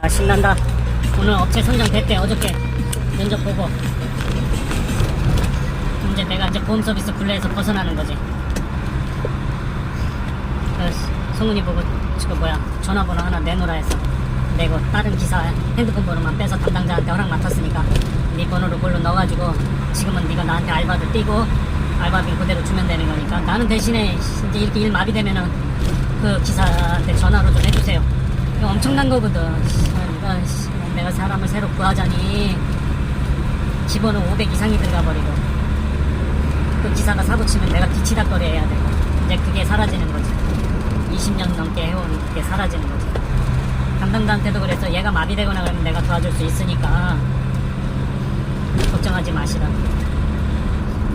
아, 신난다. 오늘 업체 선정됐대. 어저께 면접 보고 이제 내가 이제 보험 서비스 굴레에서 벗어나는 거지. 그래서 성훈이 보고 지금 전화번호 하나 내놓으라 해서 내고 다른 기사 핸드폰 번호만 빼서 담당자한테 허락 맡았으니까 네 번호를 그걸로 넣어가지고 지금은 네가 나한테 알바를 띄고 알바비 그대로 주면 되는 거니까 나는 대신에 이제 이렇게 일 마비되면은 그 기사한테 전화로 좀 해주세요. 이거 엄청난 거거든. 내가 사람을 새로 구하자니 기본은 500 이상이 들어가 버리고 그 기사가 사고 치면 내가 뒤치다거리 해야 되고 이제 그게 사라지는 거지. 20년 넘게 해온 그게 사라지는 거지. 담당자한테도 그래서 얘가 마비되거나 그러면 내가 도와줄 수 있으니까 걱정하지 마시라.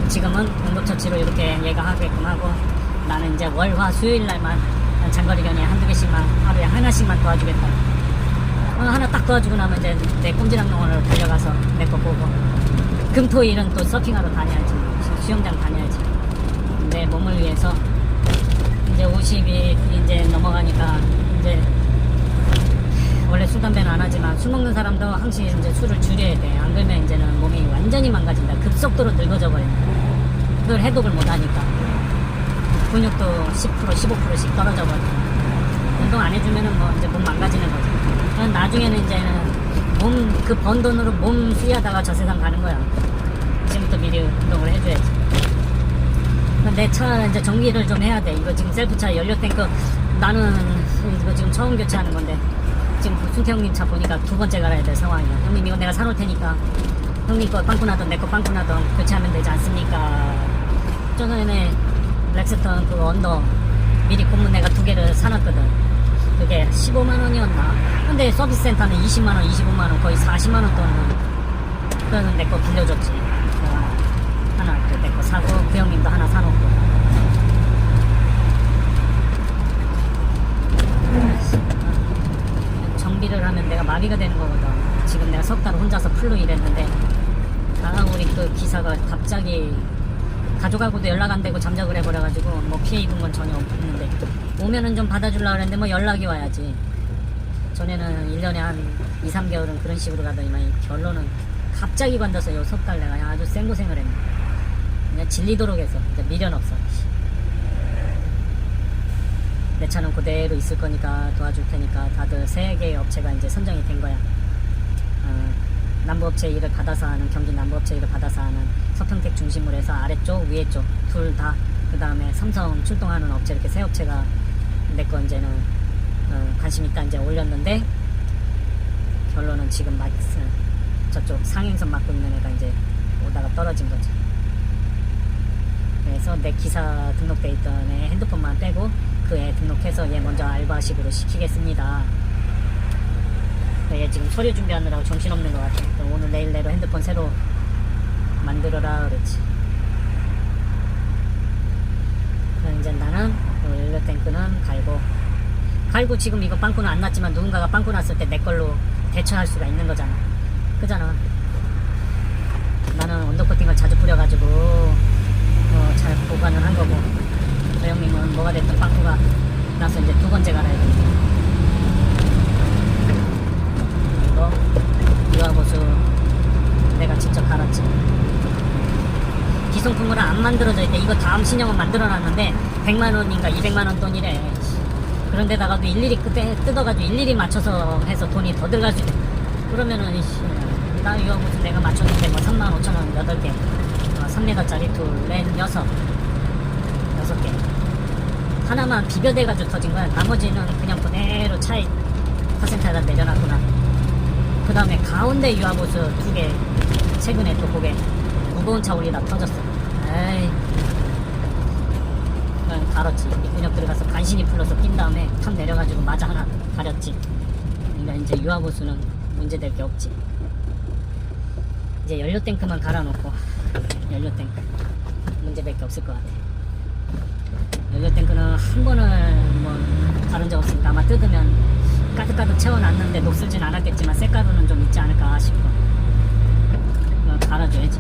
지금은 응급처치로 이렇게 얘가 하게끔 하고 나는 이제 월, 화, 수요일 날만 장거리 견해 한두 개씩만 하루에 하나씩만 도와주겠다. 하나 딱 도와주고 나면 이제 내 꼼지락농원으로 달려가서 내 거 보고 금, 토, 일은 또 서핑하러 다녀야지. 수영장 다녀야지. 내 몸을 위해서 이제 50이 이제 넘어가니까 이제 원래 술, 담배는 안 하지만 술 먹는 사람도 항상 이제 술을 줄여야 돼. 안 그러면 이제는 몸이 완전히 망가진다. 급속도로 늙어져 버려. 그걸 해독을 못 하니까. 근육도 10%, 15%씩 떨어져 버려. 운동 안 해주면은 뭐 이제 몸 망가지는 거지. 그럼 나중에는 이제는 몸, 그 번 돈으로 몸 수리하다가 저 세상 가는 거야. 지금부터 미리 운동을 해줘야지. 내 차 이제 정비를 좀 해야 돼. 이거 지금 셀프차 연료탱크 나는 이거 지금 처음 교체하는 건데 지금 순태 형님 차 보니까 두 번째 갈아야 될 상황이야. 형님 이거 내가 사놓을 테니까 형님 거 빵꾸 나던 내 거 빵꾸 나던 교체하면 되지 않습니까? 전에 렉스턴 그 언더 미리 고문 내가 두 개를 사놨거든. 그게 15만원이었나? 근데 서비스 센터는 20만원, 25만원, 거의 40만원 돈은 그래서 내 거 빌려줬지. 하나 내 거 사고 그 형님도 하나 사놓고. 정비를 하면 내가 마비가 되는 거거든. 지금 내가 석 달 혼자서 풀로 일했는데 우리 그 기사가 갑자기 가족하고도 연락 안 되고 잠적을 해버려가지고 뭐 피해 입은 건 전혀 없는데 오면은 좀 받아주려고 했는데 뭐 연락이 와야지. 전에는 1년에 한 2, 3개월은 그런 식으로 가더니만 결론은 갑자기 관둬서 요 석 달 내가 아주 생고생을 했네. 그냥 질리도록 해서 이제 미련 없어. 내 차는 그대로 있을 거니까 도와줄 테니까 다들 3개의 업체가 이제 선정이 된 거야. 남부업체 일을 받아서 하는 경기 남부업체 일을 받아서 하는 서평택 중심으로 해서 아래쪽 위에쪽 둘 다 그 다음에 삼성 출동하는 업체 이렇게 세 업체가 내 거 이제는 관심 있다 이제 올렸는데 결론은 지금 저쪽 상행선 맡고 있는 애가 이제 오다가 떨어진 거지. 그래서 내 기사 등록돼 있던 애 핸드폰만 빼고 그 애 등록해서 얘 먼저 알바식으로 시키겠습니다. 얘 지금 서류 준비하느라고 정신없는 것 같아. 오늘 내일 내로 핸드폰 새로 만들어라 그랬지. 그럼 이제 나는 연료탱크는 갈고 지금 이거 빵꾸는 안 났지만 누군가가 빵꾸 났을 때 내 걸로 대처할 수가 있는 거잖아. 그잖아. 나는 언더코팅을 자주 뿌려가지고 잘 보관을 한 거고 저 형님은 뭐가 됐든 빵꾸가 나서 이제 두 번째 갈아야 돼. 이거 유아보수 내가 직접 갈았지. 기성품으로 안 만들어져 있대. 이거 다음 신형은 만들어놨는데 100만원인가 200만원 돈이래. 그런데다가도 일일이 그때 뜯어가지고 일일이 맞춰서 해서 돈이 더 들어갈 수 있대. 그러면은 나 유아보수 내가 맞췄는데 뭐 35,000원 8개 3m짜리 둘, 넷, 6개 하나만 비벼대가지고 터진 거야. 나머지는 그냥 그대로 차에 카센터에다 내려놨구나. 그 다음에 가운데 유아보수 2개 최근에 또 그게 무거운 차 올리다 터졌어. 에이 그냥 갈았지. 근육 들어가서 간신히 풀러서 낀 다음에 탑 내려가지고 마저 하나 가렸지. 그러니까 이제 유아보수는 문제될 게 없지. 이제 연료탱크만 갈아놓고 연료탱크 문제될 게 없을 것 같아. 연료탱크는 한 번을 뭐 다른 적 없으니까 아마 뜯으면 가득가득 채워놨는데 녹슬진 않았겠지만 쇳가루는 좀 있지 않을까 싶어. 갈아줘야지.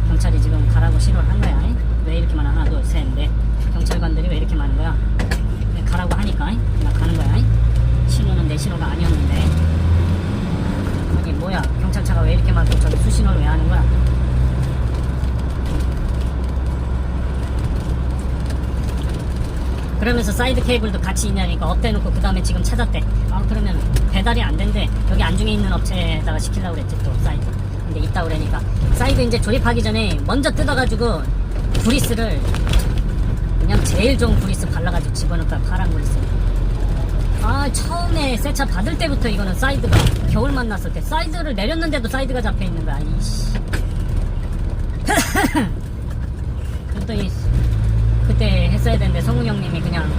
경찰이 지금 가라고 신호를 한 거야. 왜 이렇게 많아? 하나 둘 셋 넷. 경찰관들이 왜 이렇게 많은 거야? 가라고 하니까 그냥 가는 거야. 신호는 내 신호가 아니었는데 신호를 왜 하는 거야? 그러면서 사이드 케이블도 같이 있냐니까 업대놓고 그 다음에 지금 찾았대. 아 그러면 배달이 안 된대. 여기 안중에 있는 업체에다가 시키려고 그랬지 또 사이드. 근데 있다 그러니까 사이드 이제 조립하기 전에 먼저 뜯어가지고 브리스를 그냥 제일 좋은 브리스 발라가지고 집어넣을 거야. 파란 브리스. 아 처음에 새 차 받을 때부터 이거는 사이드가 겨울 만났을 때 사이드를 내렸는데도 사이드가 잡혀있는 거야. 이씨. 그랬더니 그때 했어야 되는데 성훈 형님이 그냥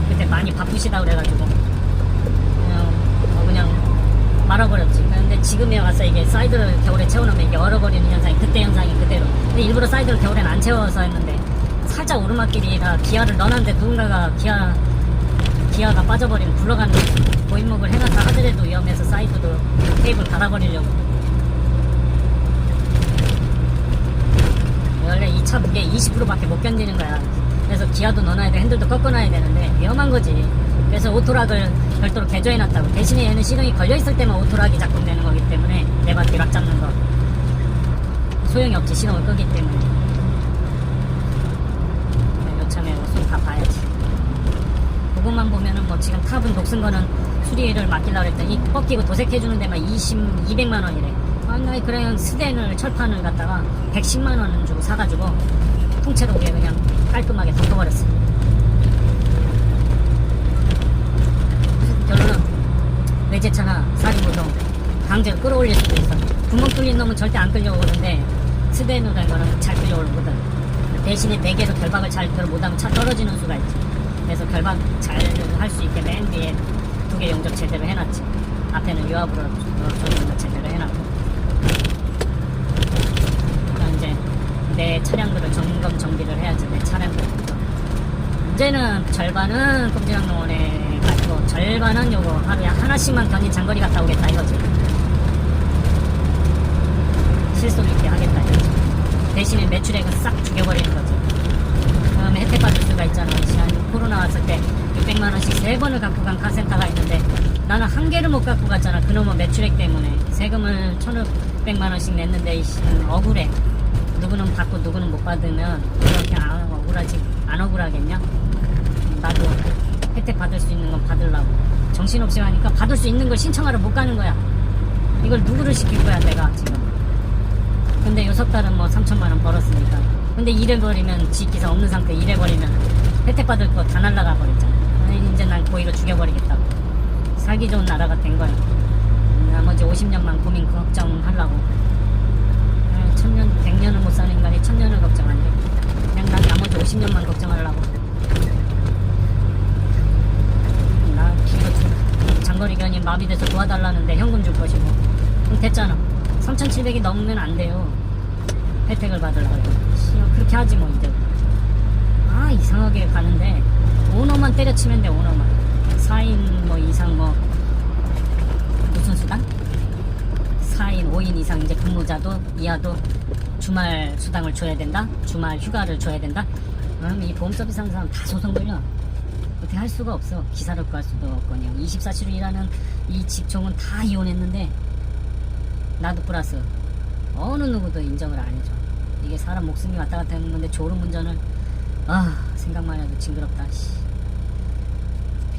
그때 많이 바쁘시다 그래가지고 그냥 말아버렸지. 근데 지금에 와서 이게 사이드를 겨울에 채워놓으면 이게 얼어버리는 현상이 그때 현상이 그대로. 근데 일부러 사이드를 겨울엔 안 채워서 했는데 살짝 오르막길이라 기아를 넣어놨는데 누군가가 기아가 빠져버리면 굴러가는 고인목을 해놨다 하더라도 위험해서 사이드도 테이블 갈아버리려고. 원래 이 차 무게 20%밖에 못 견디는 거야. 그래서 기아도 넣어놔야 돼. 핸들도 꺾어놔야 되는데 위험한 거지. 그래서 오토락을 별도로 개조해놨다고. 대신에 얘는 시동이 걸려있을 때만 오토락이 작동되는 거기 때문에 네 바퀴 락 잡는 거 소용이 없지. 시동을 끄기 때문에. 요참에 손 다 봐야지. 그것만 보면은 뭐 지금 탑은 녹슨 거는 수리를 맡기려고 했더니 꺾이고 도색해주는 데만 200만 원이래. 나 그냥 스댄을 철판을 갖다가 110만 원 주고 사가지고 통째로 위에 그냥 깔끔하게 덮어버렸어. 결론은 외제차나 사륜보도 강제로 끌어올릴 수도 있어. 구멍 뚫린 놈은 절대 안 끌려오는데 스댄으로 된 거는 잘 끌려오거든. 대신에 4개에서 결박을 잘 못하면 차 떨어지는 수가 있지. 그래서 결박 잘 할 수 있게 맨 뒤에 2개 용접 제대로 해놨지. 앞에는 유압으로 용접 제대로 해놨고. 이제 내 차량들을 점검 정비를 해야지. 내 차량들부터 이제는 절반은 꼼지락농원에 가지고 절반은 요거 하루에 하나씩만 견인 장거리 갔다 오겠다 이거지. 실속 있게 하겠다 이거지. 대신에 매출액은 싹 죽여버리는 거지. 그다음에 혜택 받을 수가 있잖아. 코로나 왔을 때 600만원씩 3번을 갖고 간 카센터가 있는데 나는 한 개를 못 갖고 갔잖아. 그놈의 매출액 때문에 세금을 1,600만원씩 냈는데 억울해. 누구는 받고 누구는 못 받으면 그렇게 안 억울하겠냐? 나도 혜택 받을 수 있는 건 받으려고. 정신없이 하니까 받을 수 있는 걸 신청하러 못 가는 거야. 이걸 누구를 시킬 거야 내가 지금. 근데 요 석 달은 뭐 3천만원 벌었으니까. 근데 일해버리면 지기사 없는 상태 일해버리면 혜택 받을 거 다 날라가 버렸잖아. 이제 난 고의로 죽여버리겠다고. 살기 좋은 나라가 된 거야. 나머지 50년만 고민 걱정하려고. 1000년, 100년을 못 사는 인간이 1000년을 걱정 안 돼. 그냥 난 나머지 50년만 걱정하려고. 나 기도 장거리 견인 마비돼서 도와달라는데 현금 줄 것이고. 그럼 됐잖아. 3,700이 넘으면 안 돼요. 혜택을 받으려고. 그렇게 하지 뭐 이제. 아 이상하게 가는데 오너만 때려치면 돼. 오너만 4인 뭐 이상 뭐 무슨 수당? 4인 5인 이상 이제 근무자도 이하도 주말 수당을 줘야 된다. 주말 휴가를 줘야 된다. 그럼 이 보험 서비스 하는 사람 다 소송 걸려. 어떻게 할 수가 없어. 기사를 구할 수도 없거든요. 24시로 일하는 이 직종은 다 이혼했는데 나도 플러스 어느 누구도 인정을 안 해줘. 이게 사람 목숨이 왔다 갔다 하는 건데 졸음운전을 생각만 해도 징그럽다.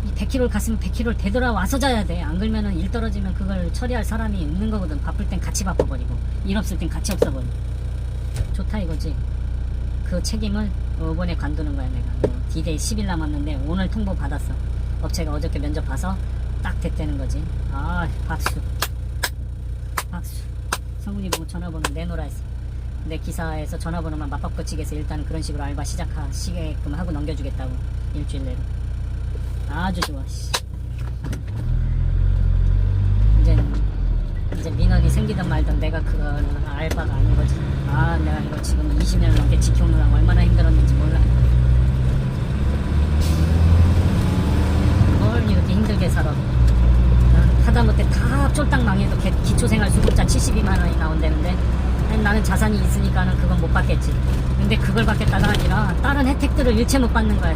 이 100km를 갔으면 100km를 되돌아와서 자야 돼. 안 그러면은 일 떨어지면 그걸 처리할 사람이 없는 거거든. 바쁠 땐 같이 바빠버리고 일 없을 땐 같이 없어버리고. 좋다 이거지. 그 책임을 이번에 관두는 거야 내가. D-Day 10일 남았는데 오늘 통보 받았어. 업체가 어저께 면접 봐서 딱 됐다는 거지. 박수. 성훈이 보고 전화번호 내놓으라 했어. 내 기사에서 전화번호만 맞바꿔치기해서 일단 그런 식으로 알바 시작하시게끔 하고 넘겨주겠다고. 일주일 내로. 아주 좋아. 이제 민원이 생기든 말든 내가 그걸 알바가 아닌 거지. 내가 이거 지금 20년 넘게 지켜오느라 얼마나 힘들었는지 몰라. 뭘 이렇게 힘들게 살아. 하다못해 다 쫄딱 망해도 기초생활수급자 72만원이 나온다는데 나는 자산이 있으니까는 그건 못 받겠지. 근데 그걸 받겠다가 아니라 다른 혜택들을 일체 못 받는 거야.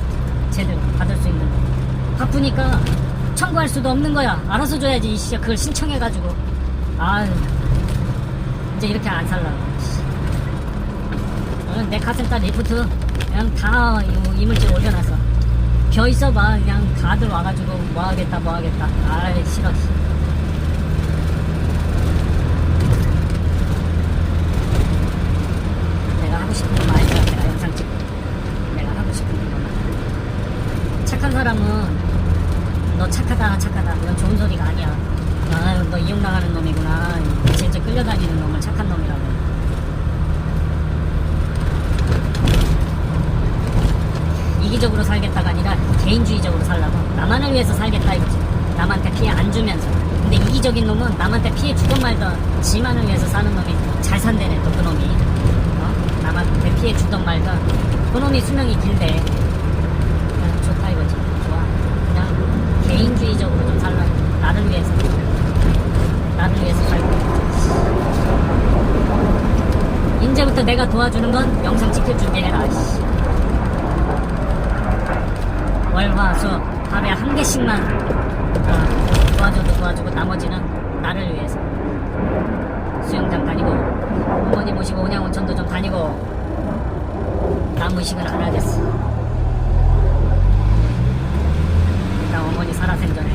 제대로 받을 수 있는 거. 바쁘니까 청구할 수도 없는 거야. 알아서 줘야지. 그걸 신청해가지고. 이제 이제 이렇게 안 살라고. 내 카센터 리프트 그냥 다 이물질 올려놨어. 겨 있어봐. 그냥 다들 와가지고 뭐하겠다 아이 싫어. 내가 하고 싶은 것만 할 거야. 내가 영상 찍고 내가 하고 싶은 것만. 착한 사람은 너 착하다 이건 좋은 소리가 아니야. 아유 너 이용당하는 놈이구나. 진짜 끌려다니는 놈을 착한 놈이라고. 이기적으로 살겠다가 아니라 개인주의적으로 살라고. 나만을 위해서 살겠다 이거지. 남한테 피해 안 주면서. 근데 이기적인 놈은 남한테 피해 주건 말던 지만을 위해서 사는 놈이 잘 산대네. 또 그 놈이 남한테 피해 주던 말던 그 놈이 수명이 길대. 그냥 좋다 이거지. 좋아. 그냥 개인주의적으로 좀 살라. 나를 위해서 살고. 이제부터 내가 도와주는 건 영상 찍힐 준비해라. 월화수 하루에 한 개씩만 도와주고 나머지는 나를 위해서. 수영장 다니고 어머니 모시고 온양온천도 좀 다니고 나무식은 안 하겠어. 일단 어머니 살아생전에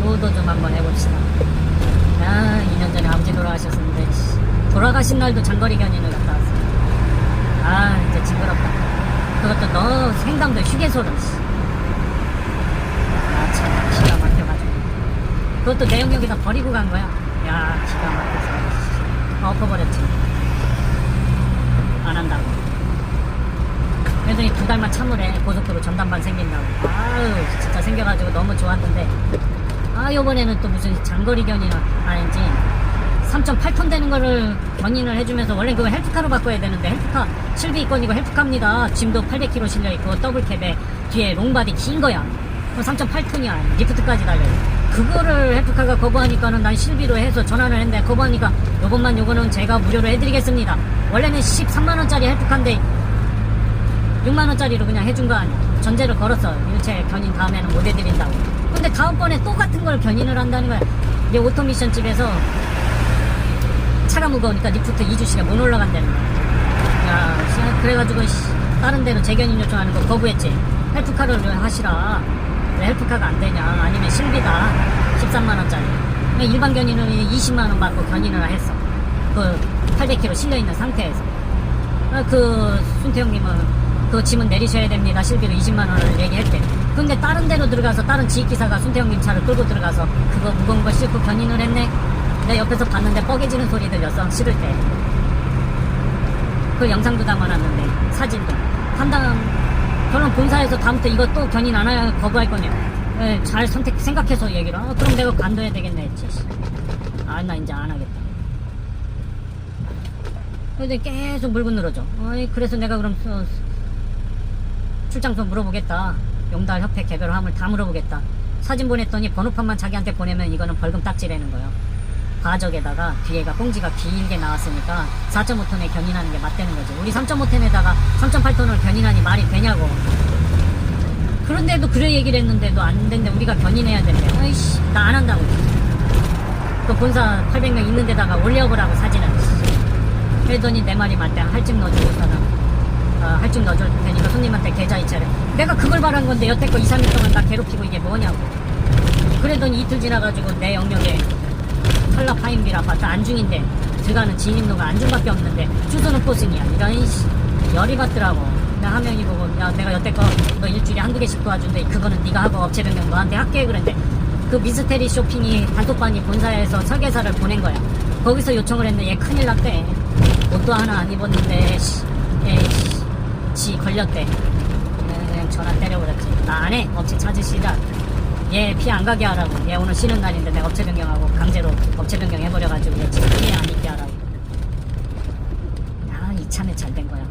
효도 좀 한번 해봅시다. 2년 전에 아버지 돌아가셨는데 돌아가신 날도 장거리 견인을 갔다 왔어. 이제 징그럽다. 그것도 너 생강도 휴게소를. 참 기가 막혀가지고. 그것도 내 영역에다 버리고 간 거야. 야 기가 막혀서 엎어버렸지. 안 한다고. 그랬더니 2달만 참으래. 고속도로 전담반 생긴다고. 진짜 생겨가지고 너무 좋았는데 요번에는 또 무슨 장거리 견인을 아닌지 3.8톤 되는 거를 견인을 해주면서 원래 그거 헬프카로 바꿔야 되는데 헬프카 실비 있건이고 헬프카입니다. 짐도 800kg 실려있고 더블캡에 뒤에 롱바디 긴 거야. 3.8톤이야. 리프트까지 달려요. 그거를 헬프카가 거부하니까는 난 실비로 해서 전화를 했는데 거부하니까 요거는 제가 무료로 해드리겠습니다. 원래는 13만원짜리 헬프카인데 6만원짜리로 그냥 해준 거 아니야. 전제를 걸었어. 일체 견인 다음에는 못 해드린다고. 근데 다음번에 또 같은 걸 견인을 한다는 거야. 이제 오토미션 집에서 차가 무거우니까 리프트 2주씩에 못 올라간다는 거야. 야, 그래가지고 다른 데로 재견인 요청하는 거 거부했지. 헬프카를 하시라. 왜 헬프카가 안 되냐. 아니면 실비다. 13만원짜리. 일반 견인은 20만원 받고 견인을 했어. 그 800kg 실려있는 상태에서. 그 순태형님은 그 짐은 내리셔야 됩니다. 실비로 20만원을 얘기했대. 근데 다른 데로 들어가서 다른 지휘기사가 순태형님 차를 끌고 들어가서 그거 무거운 거 싣고 견인을 했네. 내 옆에서 봤는데 뻐개지는 소리 들렸어. 실을 때. 그 영상도 담아놨는데 사진도. 저는 본사에서 다음부터 이거 또 견인 안 하냐 거부할 거냐. 잘 생각해서 얘기를. 그럼 내가 관둬야 되겠네 했지. 나 이제 안 하겠다. 근데 계속 물고 늘어져. 그래서 내가 그럼 출장소 물어보겠다. 용달협회 개별화물 다 물어보겠다. 사진 보냈더니 번호판만 자기한테 보내면 이거는 벌금 딱지라는 거예요. 과적에다가 뒤에가 꽁지가 길게 나왔으니까 4.5톤에 견인하는 게 맞다는 거지. 우리 3.5톤에다가 3.8톤을 견인하니 말이 되냐고. 그런데도 그래 얘기를 했는데도 안 된대. 우리가 견인해야 된대. 아이씨, 나 안 한다고. 그 본사 800명 있는 데다가 올려보라고 사진을. 그랬더니 내 말이 맞대. 할증 넣어주고서는 할증 넣어줄 테니까 손님한테 계좌 이체를. 내가 그걸 바란 건데 여태껏 2, 3일 동안 나 괴롭히고 이게 뭐냐고. 그러더니 이틀 지나가지고 내 영역에 탈락 파인빌 아파트 안중인데 들어가는 진입로가 안중밖에 없는데 주소는 포승이야. 이런 열이 받더라고. 나 화면이 보고 야 내가 여태껏 너 일주일에 한두 개씩 도와준대. 그거는 네가 하고 업체 변경 너한테 할게. 그랬는데 그 미스테리 쇼핑이 단톡방이 본사에서 설계사를 보낸 거야. 거기서 요청을 했는데 얘 큰일 났대. 옷도 하나 안 입었는데 지 걸렸대. 그냥 전화 때려버렸지. 나 안 해. 업체 찾으시라. 얘 피해 안 가게 하라고. 얘 오늘 쉬는 날인데 내가 업체 변경하고 강제로 업체 변경 해버려가지고 얘 지금 피해 안 입게 하라고. 야, 이참에 잘 된 거야.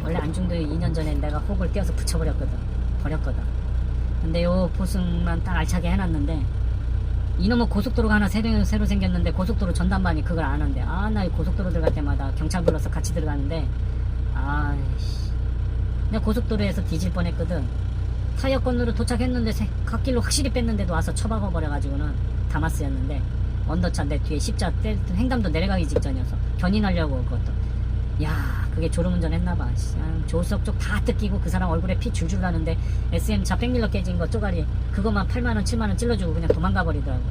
원래 안중도 2년 전에 내가 혹을 떼어서 붙여버렸거든. 버렸거든. 근데 요 보승만 딱 알차게 해놨는데 이놈의 고속도로가 하나 새로 생겼는데 고속도로 전담반이 그걸 안 한대. 나 이 고속도로 들어갈 때마다 경찰 불러서 같이 들어가는데 내가 고속도로에서 뒤질 뻔했거든. 타이어 건으로 도착했는데 갓길로 확실히 뺐는데도 와서 처박아 버려가지고는 다마스였는데 언더차 내 뒤에 십자 횡단도 내려가기 직전이어서 견인하려고 그것도. 야, 그게 졸음운전 했나봐. 조수석 쪽 다 뜯기고 그 사람 얼굴에 피 줄줄 나는데 SM차 백밀러 깨진 거 쪼가리 그것만 8만원 7만원 찔러주고 그냥 도망가 버리더라고.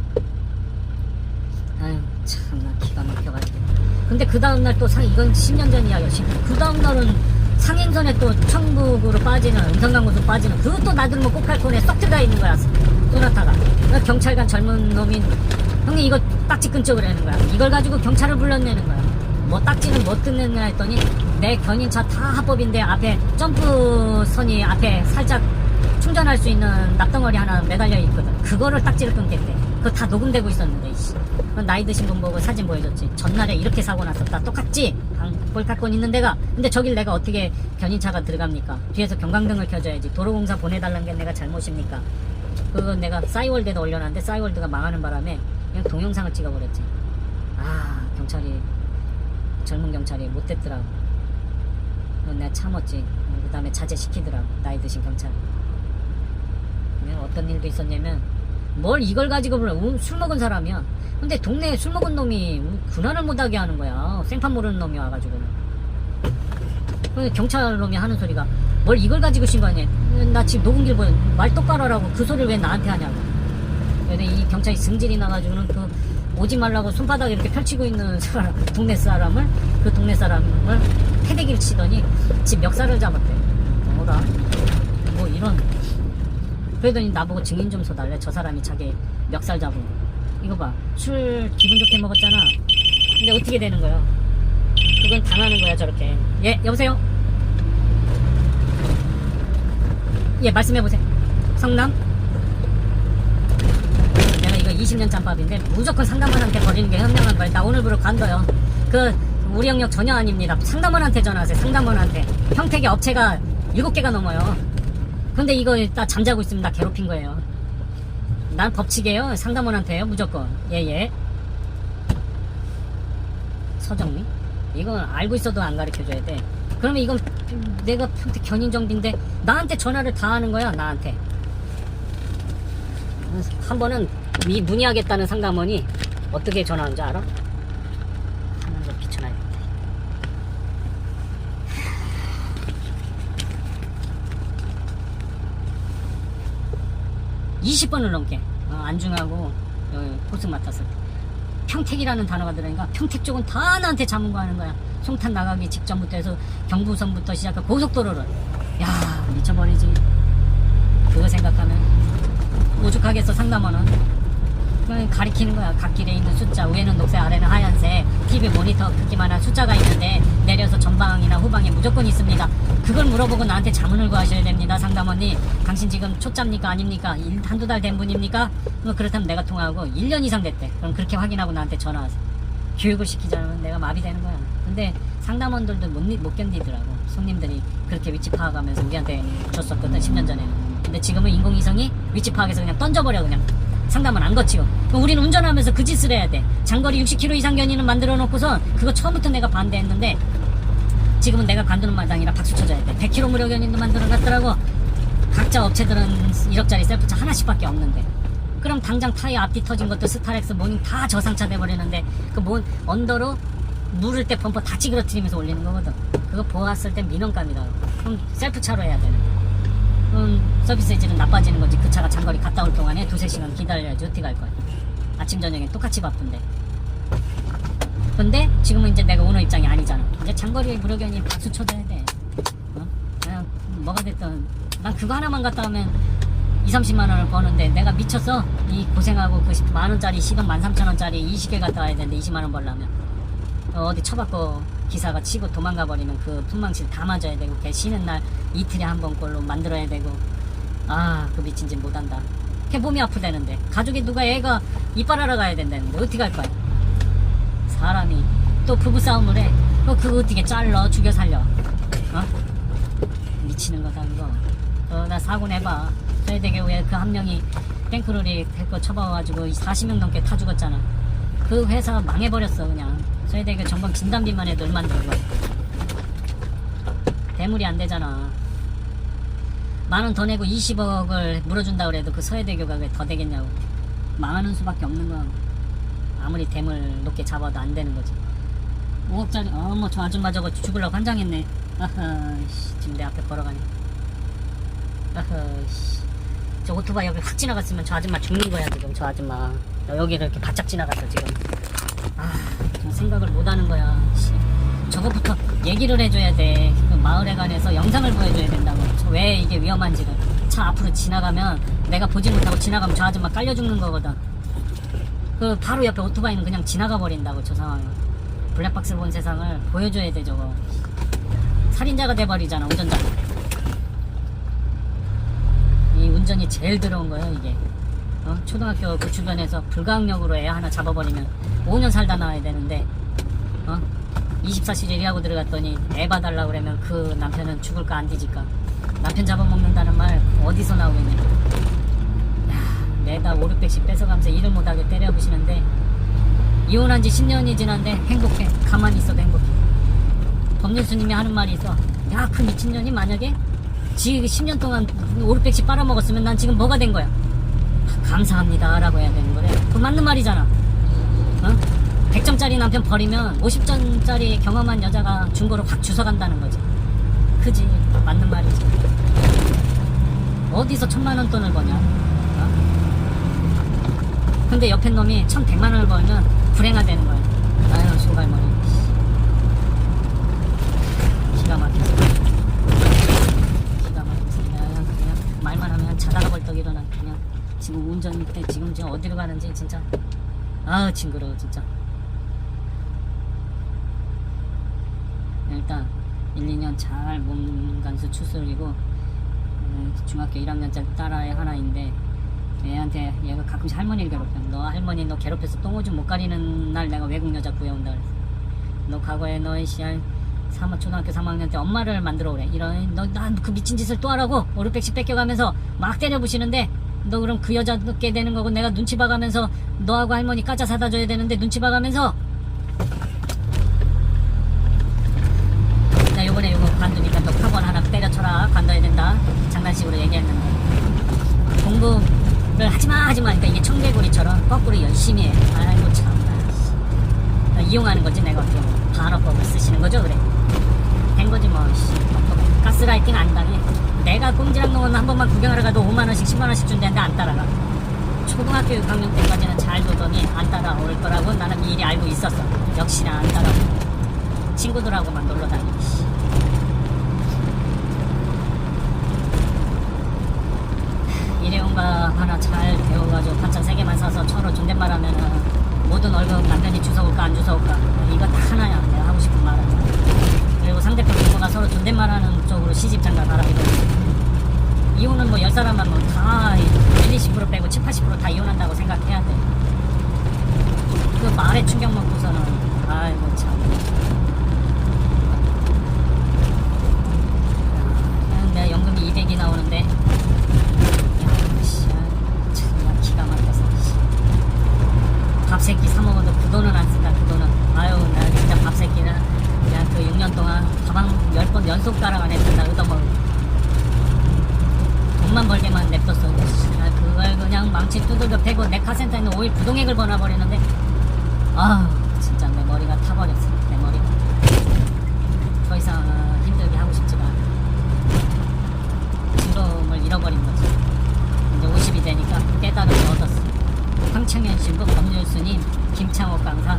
아유 참나 기가 막혀가지고. 근데 그 다음날 또 이건 10년 전 이야기야. 그 다음날은 상행선에 또 청북으로 빠지는 음성강고수 빠지는 그것도 나들면 꼭할콘에 쏙 들어가 있는 거야. 소나타가. 경찰관 젊은 놈이 형님 이거 딱지 끊죠 그러는 거야. 이걸 가지고 경찰을 불러내는 거야. 뭐 딱지는 뭐 뜯느냐 했더니 내 견인차 다 합법인데 앞에 점프선이 앞에 살짝 충전할 수 있는 납덩어리 하나 매달려 있거든. 그거를 딱지를 끊겠대. 그거 다 녹음되고 있었는데 이씨. 나이 드신 분 보고 사진 보여줬지. 전날에 이렇게 사고 났었다. 똑같지? 볼카콘 있는 데가. 근데 저길 내가 어떻게 견인차가 들어갑니까? 뒤에서 경광등을 켜줘야지. 도로공사 보내달라는 게 내가 잘못입니까? 그거 내가 싸이월드에도 올려놨는데 싸이월드가 망하는 바람에 그냥 동영상을 찍어버렸지. 아 경찰이 젊은 경찰이 못됐더라고. 내가 참았지. 그 다음에 자제시키더라고. 나이 드신 경찰. 어떤 일도 있었냐면 뭘 이걸 가지고 술 먹은 사람이야. 근데 동네에 술 먹은 놈이 군화를 못하게 하는 거야. 생판 모르는 놈이 와가지고. 경찰 놈이 하는 소리가 뭘 이걸 가지고 신 거 아니야. 나 지금 녹음기를 보여. 말 똑바로 하라고. 그 소리를 왜 나한테 하냐고. 근데 이 경찰이 승질이 나가지고는 그 오지 말라고 손바닥에 이렇게 펼치고 있는 사람, 동네 사람을 패대기를 치더니 집 멱살을 잡았대. 뭐라? 뭐 이런. 그러더니 나보고 증인 좀 서달래. 저 사람이 자기 멱살 잡은 거. 이거 봐. 술 기분 좋게 먹었잖아. 근데 어떻게 되는 거야? 그건 당하는 거야 저렇게. 예 여보세요? 예 말씀해보세요. 성남? 내가 이거 20년 짬밥인데 무조건 상담원한테 버리는 게 현명한 거야. 나 오늘부로 간다요. 우리 영역 전혀 아닙니다. 상담원한테 전화하세요. 상담원한테. 평택에 업체가 7개가 넘어요. 근데 이거 나 잠자고 있으면 나 괴롭힌 거예요. 난 법칙이에요. 상담원한테요 무조건. 예예. 서정미? 이건 알고 있어도 안 가르쳐줘야 돼. 그러면 이건 내가 평택 견인정비인데 나한테 전화를 다 하는 거야. 나한테. 한 번은 문의하겠다는 상담원이 어떻게 전화하는 줄 알아? 하는 걸 비춰놔야겠다. 20번을 넘게 안중하고 포스 맡았을 때 평택이라는 단어가 들어가니까 평택 쪽은 다 나한테 자문과하는 거야. 송탄 나가기 직전부터 해서 경부선부터 시작해 고속도로를. 야 미쳐버리지. 그거 생각하면 오죽하겠어. 상담원은 그냥 가리키는 거야. 갓길에 있는 숫자, 위에는 녹색 아래는 하얀색, TV 모니터 크기만한 숫자가 있는데 내려서 전방이나 후방에 무조건 있습니다. 그걸 물어보고 나한테 자문을 구하셔야 됩니다. 상담원님 당신 지금 초짜입니까 아닙니까? 한두 달 된 분입니까? 그렇다면 내가 통화하고 1년 이상 됐대. 그럼 그렇게 확인하고 나한테 전화하세요. 교육을 시키지 않으면 내가 마비되는 거야. 근데 상담원들도 못 견디더라고. 손님들이 그렇게 위치 파악하면서 우리한테 줬었거든 10년 전에는. 근데 지금은 인공위성이 위치 파악해서 그냥 던져버려. 그냥 상담은 안 거치고. 우리는 운전하면서 그 짓을 해야 돼. 장거리 60km 이상 견인은 만들어 놓고선 그거 처음부터 내가 반대했는데 지금은 내가 관두는 마당이라 박수 쳐줘야 돼. 100km 무료 견인도 만들어 놨더라고. 각자 업체들은 1억짜리 셀프차 하나씩밖에 없는데. 그럼 당장 타이어 앞뒤 터진 것도 스타렉스 모닝 다 저상차 돼버리는데 그 언더로 물을 때 범퍼 다 찌그러뜨리면서 올리는 거거든. 그거 보았을 땐 민원감이다. 그럼 셀프차로 해야 되는. 서비스 질은 나빠지는 거지. 그 차가 장거리 갔다 올 동안에 2-3시간 기다려야지. 어떻게 갈 거야. 아침 저녁에 똑같이 바쁜데. 근데 지금은 이제 내가 오너 입장이 아니잖아. 이제 장거리 무료견이 박수 쳐줘야 돼. 그냥 뭐가 됐든 난 그거 하나만 갔다 오면 20-30만 원을 버는데 내가 미쳤어. 이 고생하고 그 만원짜리 10억 13,000원짜리 20개 갔다 와야 되는데 20만 원 벌려면 어디 쳐받고 기사가 치고 도망가 버리면 그 품망실 다 맞아야 되고 걔 쉬는 날 이틀에 한 번꼴로 만들어야 되고. 그 미친 짓 못한다. 걔 몸이 아프다는데 가족이 누가 애가 이빨하러 가야 된다는데 어떻게 할 거야. 사람이 또 부부싸움을 해. 그거 어떻게 잘라 죽여 살려. 미치는 거다 그거. 나 사고 내봐. 서해대교에 그 한 명이 탱크로리 거 쳐박아가지고 40명 넘게 타 죽었잖아. 그 회사 망해버렸어 그냥. 서해대교 전방 진단비만 해도 얼마나 들고 대물이 안 되잖아. 10,000원 더 내고 20억을 물어준다 그래도 그 서해대교가 왜 더 되겠냐고. 망하는 수밖에 없는 거야. 아무리 댐을 높게 잡아도 안 되는 거지. 5억짜리 어머 저 아줌마 저거 죽으려고 환장했네. 아하 씨, 지금 내 앞에 걸어가네. 아하 씨. 저 오토바이 여기 확 지나갔으면 저 아줌마 죽는 거야 지금. 저 아줌마 여기를 이렇게 바짝 지나갔어 지금. 아 좀 생각을 못 하는 거야. 씨. 저것부터 얘기를 해줘야 돼. 그 마을에 관해서 영상을 보여줘야 된다고. 왜 이게 위험한지를. 차 앞으로 지나가면 내가 보지 못하고 지나가면 저 아줌마 깔려 죽는 거거든. 그 바로 옆에 오토바이는 그냥 지나가 버린다고. 저 상황을 블랙박스 본 세상을 보여줘야 돼. 저거 살인자가 돼버리잖아 운전자. 이 운전이 제일 더러운 거예요 이게. 초등학교 그 주변에서 불가항력으로 애 하나 잡아버리면 5년 살다 나와야 되는데 24시간 일하고 들어갔더니 애 봐달라고 그러면 그 남편은 죽을까 안 뒤질까. 남편 잡아먹는다는 말 어디서 나오겠냐. 내가 5, 600씩 뺏어가면서 일을 못하게 때려부시는데 이혼한 지 10년이 지났는데 행복해. 가만히 있어도 행복해. 법률스님이 하는 말이 있어. 야 그 미친년이 만약에 지 10년 동안 5, 600씩 빨아먹었으면 난 지금 뭐가 된 거야. 감사합니다 라고 해야 되는 거래. 그거 맞는 말이잖아. 100점짜리 남편 버리면 50점짜리 경험한 여자가 중고로 확 주워간다는 거지. 그지? 맞는 말이지. 어디서 1000만원 돈을 버냐? 근데 옆에 놈이 1100만원을 벌면 불행하다는 거야. 아유 소갈머리. 기가 막히지. 기가 막히지. 그냥 말만 하면 자다가 벌떡 일어나. 그냥 지금 운전 때 지금 어디로 가는지 진짜 아 징그러워 진짜. 일단 1, 2년 잘 몸간수 추스리고 중학교 1학년짜리 딸아이 하나인데 얘한테 얘가 가끔씩 할머니를 괴롭혀. 너 할머니 너 괴롭혀서 똥오줌 못 가리는 날 내가 외국 여자 구해온다 그랬어. 너 과거에 너의 씨알 초등학교 3학년 때 엄마를 만들어 오래. 이런 너 난 그 미친 짓을 또 하라고 5, 600씩 뺏겨가면서 막 때려부시는데 너 그럼 그 여자 늦게 되는 거고 내가 눈치 봐가면서 너하고 할머니 과자 사다 줘야 되는데 눈치 봐가면서 나 요번에 요거 관두니까 너 학원 하나 때려쳐라. 관둬야 된다. 장난식으로 얘기했는데 공부를 하지마 하니까 이게 청개구리처럼 거꾸로 열심히 해. 아이고 참나. 이용하는 거지 내가 어떻게 보면. 반어법을 쓰시는 거죠 그래. 된 거지 뭐. 가스라이팅 안 당해. 내가 꼼지락 놈은 한 번만 구경하러 가도 5만원씩 10만원씩 준다는데 안 따라가. 초등학교 6학년 때까지는 잘 두더니 안 따라올 거라고 나는 미리 알고 있었어. 역시나 안 따라오고 친구들하고만 놀러 다니고. 일회용가 하나 잘 데워가지고 반찬 3개만 사서 서로 존댓말 하면은 모든 월급 남편이 주워올까 안 주워올까. 이거 다 하나야 내가 하고 싶은 말은. 그리고 상대편 부모가 서로 존댓말 하는 쪽으로 시집장가 가라 이러고. 이혼은 뭐 10사람 하면 다 1, 20% 빼고 7, 80% 다 이혼한다고 생각해야 돼. 그 말에 충격 먹고서는 아이고 참. 내가 연금이 200이 나오는데 참나 기가 막혀서 밥 세끼 사 먹어도 그 돈은 안 쓴다. 그 돈은 아유 나 진짜 밥 세끼는 그냥 그 6년 동안 가방 10번 연속 가락 안에 든다 얻어먹고 돈만 벌게만 냅뒀어. 그걸 그냥 망치 두들겨 패고 내 카센터에 있는 오일 부동액을 버려버리는데 아 진짜 내 머리가 타버렸어. 내 머리가 더 이상 힘들게 하고 싶지가 않아. 즐거움을 잃어버린 거지. 이제 50이 되니까 깨달음을 얻었어. 황창현 신부, 법률스님, 김창옥 강사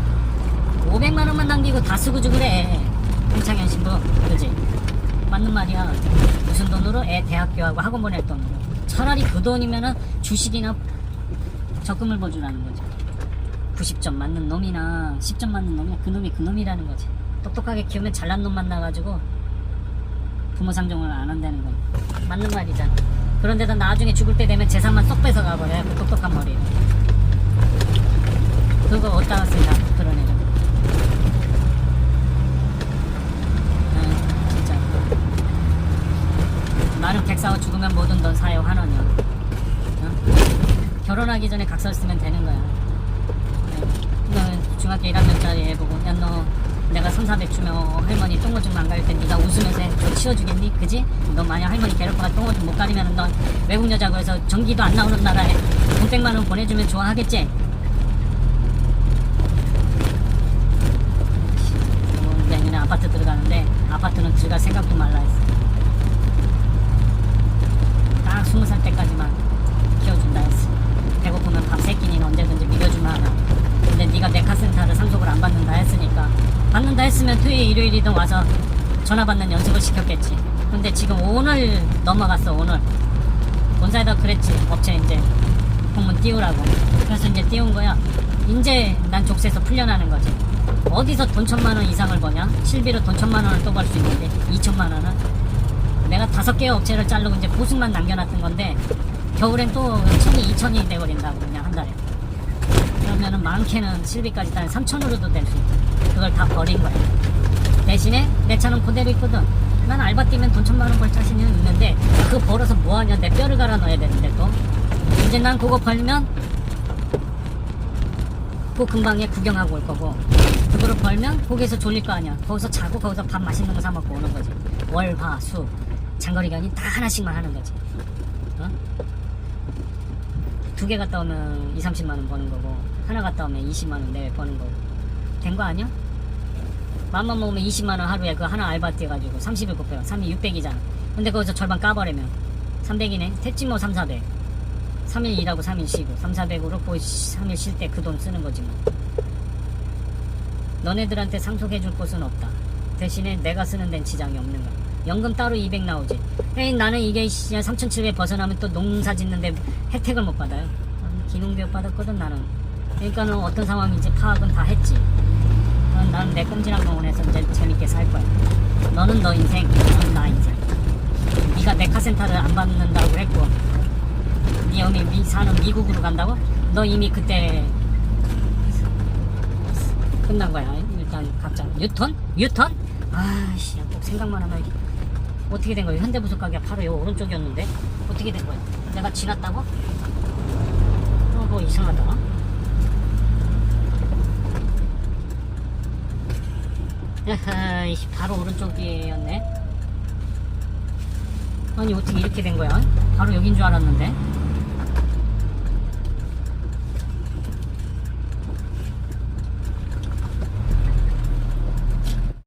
500만원만 남기고 다 쓰고 죽으래. 황창현 신부 그지? 맞는 말이야. 무슨 돈으로? 애 대학교하고 학원 보낼 돈으로. 차라리 그 돈이면은 주식이나 적금을 벌주라는 거지. 90점 맞는 놈이나 10점 맞는 놈이나 그 놈이 그 놈이라는 거지. 똑똑하게 키우면 잘난 놈 만나가지고 부모 상종을 안 한다는 거 맞는 말이잖아. 그런데도 나중에 죽을 때 되면 재산만 쏙 뺏어 가버려. 그 똑똑한 머리를. 그거 어디다가 쓰냐 그런 애를. 진짜 나는 백 사고 죽으면 모든 돈 사요 환원이야. 결혼하기 전에 각서 쓰면 되는 거야. 너 중학교 1학년짜리 애 보고 야 너 내가 3,400 주면 할머니 똥오줌 안 가릴 때 네가 웃으면서 너 치워주겠니? 그지? 너 만약 할머니 괴롭혀가 똥오줌 못 가리면 넌 외국 여자고 해서 전기도 안 나오는 나라에 돈 100만원 보내주면 좋아하겠지? 했으면 토요일 일요일이든 와서 전화 받는 연습을 시켰겠지. 근데 지금 오늘 넘어갔어. 오늘 본사에다 그랬지. 업체 이제 공문 띄우라고. 그래서 이제 띄운 거야. 이제 난 족쇄에서 풀려나는 거지. 어디서 돈 1,000만원 이상을 버냐? 실비로 돈 1,000만원을 또 벌 수 있는데 2,000만원은 내가 5개의 업체를 자르고 이제 보수만 남겨놨던 건데 겨울엔 또 1,000이 2,000이 돼버린다고. 그냥 한 달에. 그러면은 많게는 실비까지 다 3,000으로도 될 수 있다. 그걸 다 버린 거야. 대신에 내 차는 그대로 있거든. 난 알바 뛰면 돈 1,000만원 벌 자신이 있는데 그거 벌어서 뭐하냐. 내 뼈를 갈아 넣어야 되는데 또 이제 난 그거 벌면 그 근방에 구경하고 올 거고, 그거를 벌면 거기에서 졸릴 거 아니야. 거기서 자고 거기서 밥 맛있는 거 사 먹고 오는 거지. 월, 화, 수 장거리 견인 다 하나씩만 하는 거지. 어? 2개 갔다 오면 2, 30만원 버는 거고, 하나 갔다 오면 20만원 내외 버는 거고. 된 거 아니야? 맘만 먹으면 20만원 하루에 그 하나 알바 뛰어가지고 30일 곱해요. 3일 600이잖아. 근데 거기서 절반 까버리면 300이네. 됐지 뭐 3, 400. 3일 일하고 3일 쉬고 3, 400으로 그 3일 쉴 때 그 돈 쓰는 거지 뭐. 너네들한테 상속해줄 곳은 없다. 대신에 내가 쓰는 데는 지장이 없는 거야. 연금 따로 200 나오지. 에이, 나는 이게 3,700 벗어나면 또 농사 짓는데 혜택을 못 받아요. 기농교육 받았거든 나는. 그러니까는 어떤 상황인지 파악은 다 했지. 나는 내 꼼지락 농원에서 이제 재밌게 살 거야. 너는 너 인생, 나는 나 인생. 네가 메카센터를 안 받는다고 했고 네 형이 사는 미국으로 간다고? 너 이미 그때 끝난 거야. 일단 각자 유턴? 유턴? 아씨, 꼭 생각만 하면 어떻게 된 거야? 현대부속 가게가 바로 요 오른쪽이었는데 어떻게 된 거야? 내가 지났다고? 뭐 이상하다. 에헤이, 바로 오른쪽이었네. 아니 어떻게 이렇게 된 거야? 바로 여긴 줄 알았는데.